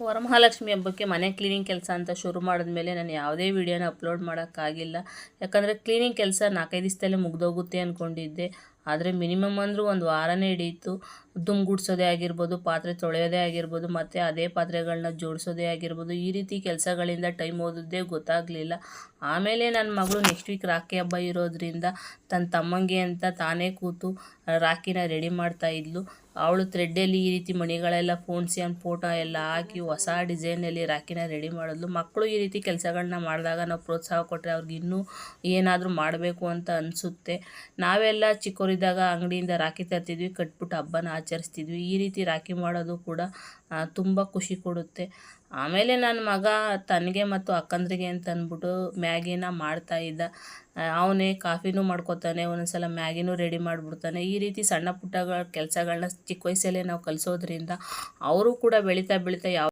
ವರಮಹಾಲಕ್ಷ್ಮಿ ಹಬ್ಬಕ್ಕೆ ಮನೆ ಕ್ಲೀನಿಂಗ್ ಕೆಲಸ ಅಂತ ಶುರು ಮಾಡಿದ್ಮೇಲೆ ನಾನು ಯಾವುದೇ ವೀಡಿಯೋನ ಅಪ್ಲೋಡ್ ಮಾಡೋಕ್ಕಾಗಿಲ್ಲ. ಯಾಕಂದರೆ ಕ್ಲೀನಿಂಗ್ ಕೆಲಸ 4-5 ದಿವಸದಲ್ಲೇ ಮುಗ್ದೋಗುತ್ತೆ ಅಂದ್ಕೊಂಡಿದ್ದೆ. ಆದರೆ ಮಿನಿಮಮ್ ಅಂದರೂ ಒಂದು ವಾರನೇ ಹಿಡಿಯಿತು. ದುಮ್ ಗುಡಿಸೋದೇ ಆಗಿರ್ಬೋದು, ಪಾತ್ರೆ ತೊಳೆಯೋದೇ ಆಗಿರ್ಬೋದು, ಮತ್ತು ಅದೇ ಪಾತ್ರೆಗಳನ್ನ ಜೋಡಿಸೋದೇ ಆಗಿರ್ಬೋದು, ಈ ರೀತಿ ಕೆಲಸಗಳಿಂದ ಟೈಮ್ ಓದಿದ್ದೇ ಗೊತ್ತಾಗಲಿಲ್ಲ. ಆಮೇಲೆ ನನ್ನ ಮಗಳು ನೆಕ್ಸ್ಟ್ ವೀಕ್ ರಾಖಿ ಹಬ್ಬ ಇರೋದ್ರಿಂದ ತನ್ನ ತಮ್ಮಂಗೆ ಅಂತ ತಾನೇ ಕೂತು ರಾಖಿನ ರೆಡಿ ಮಾಡ್ತಾಯಿದ್ಲು. ಅವಳು ಥ್ರೆಡ್ಡಲ್ಲಿ ಈ ರೀತಿ ಮಣಿಗಳೆಲ್ಲ ಪೋಣಿಸಿ ಫೋಟೋ ಎಲ್ಲ ಹಾಕಿ ಹೊಸ ಡಿಸೈನಲ್ಲಿ ರಾಖಿನ ರೆಡಿ ಮಾಡಿದ್ಲು. ಮಕ್ಕಳು ಈ ರೀತಿ ಕೆಲಸಗಳನ್ನ ಮಾಡಿದಾಗ ನಾವು ಪ್ರೋತ್ಸಾಹ ಕೊಟ್ಟರೆ ಅವ್ರಿಗೆ ಇನ್ನೂ ಏನಾದರೂ ಮಾಡಬೇಕು ಅಂತ ಅನಿಸುತ್ತೆ. ನಾವೆಲ್ಲ ಚಿಕ್ಕವರಿದ್ದಾಗ ಅಂಗಡಿಯಿಂದ ರಾಖಿ ತರ್ತಿದ್ವಿ, ಕಟ್ಬಿಟ್ಟು ಹಬ್ಬನ ಆಚರಿಸ್ತಿದ್ವಿ. ಈ ರೀತಿ ರಾಖಿ ಮಾಡೋದು ಕೂಡ ತುಂಬ ಖುಷಿ ಕೊಡುತ್ತೆ. ಆಮೇಲೆ ನನ್ನ ಮಗ ತನಗೆ ಮತ್ತು ಅಕ್ಕಂದ್ರಿಗೆ ಅಂತ ಅಂದ್ಬಿಟ್ಟು ಮ್ಯಾಗಿನ ಮಾಡ್ತಾಯಿದ್ದ. ಅವನೇ ಕಾಫಿನೂ ಮಾಡ್ಕೊತಾನೆ, ಒಂದೊಂದ್ಸಲ ಮ್ಯಾಗಿನೂ ರೆಡಿ ಮಾಡಿಬಿಡ್ತಾನೆ. ಈ ರೀತಿ ಸಣ್ಣ ಪುಟ್ಟ ಕೆಲಸಗಳನ್ನ ಚಿಕ್ಕ ವಯಸ್ಸಲ್ಲೇ ನಾವು ಕಲಿಸೋದ್ರಿಂದ ಅವರು ಕೂಡ ಬೆಳೀತಾ ಯಾವ